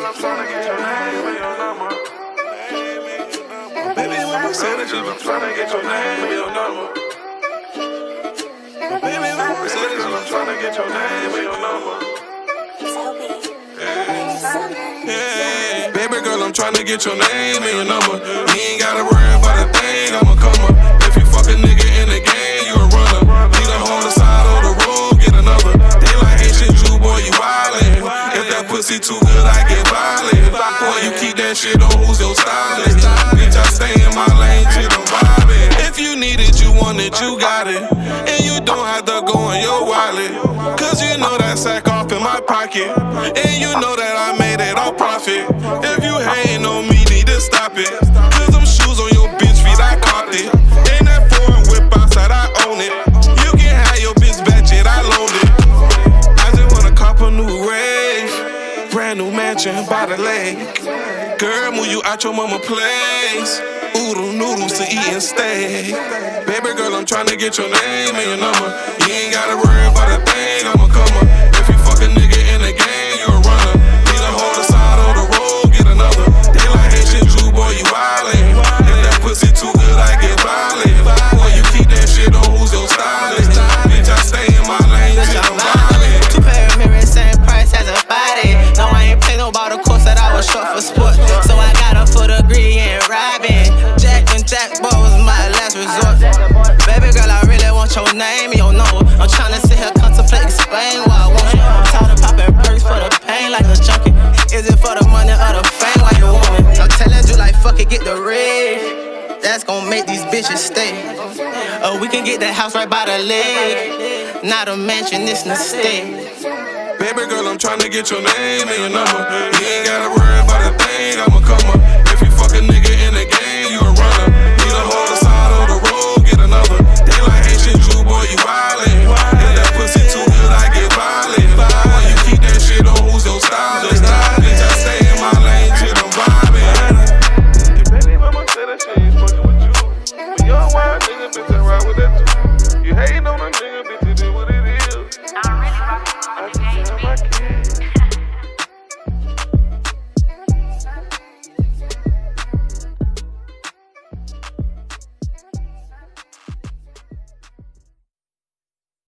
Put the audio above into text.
I'm tryna get your name and your number. Baby, when we say that shit, I'm tryna get your name and your number. Baby, when we say that shit, I'm tryna get your name and your number. Yeah. Baby girl, I'm tryna get your name and your number. You ain't gotta worry about a thing, I'ma come up. If you fuck a nigga in the game, you a runner. Leave them on the side of the road, get another. They like Haitian Jew, boy, you wildin'. If that pussy too good, I get violent. Boy, you keep that shit on, who's your stylist? Bitch, I stay in my lane till I'm vibing. If you need it, you want it, you got it. And you don't have to go in your wallet. Cause you know that sack off in my pocket. And you know that I made it all profit. If you hating on me, need to stop it. Cause them shoes on your bitch feet, I copped it. And that foreign whip outside, I own it. You can have your bitch back, yet I loaned it. I just wanna cop a new rave. Brand new mansion by the lake. Girl, move you out your mama place. Oodle noodles to eat and stay. Baby girl, I'm tryna get your name and your number. You ain't gotta worry about a thing, I'ma come up. If you fuck a nigga in the game, you a runner. Need to hold the side of the road, get another. They like Haitian Jew, boy, you wildin'. If that pussy too good, I get violent. Boy, you keep that shit on, who's your stylist? Bitch, I stay in my lane till I'm violent. 2 pair of mirrors, same price as a body. No, I ain't play no ball, of course that I was short for sport. So I got her for the greedy and robbing. Jack boy was my last resort. Baby girl, I really want your name and your number. I'm tryna sit here, contemplate, explain why I want you. I'm tired of popping perks for the pain like a junkie. Is it for the money or the fame like a woman? I'm telling you like fuck it, get the red. That's gon' make these bitches stay. We can get that house right by the lake. Not a mansion, it's an estate. Baby girl, I'm tryna get your name and your number. You ain't gotta worry about a thing, I'ma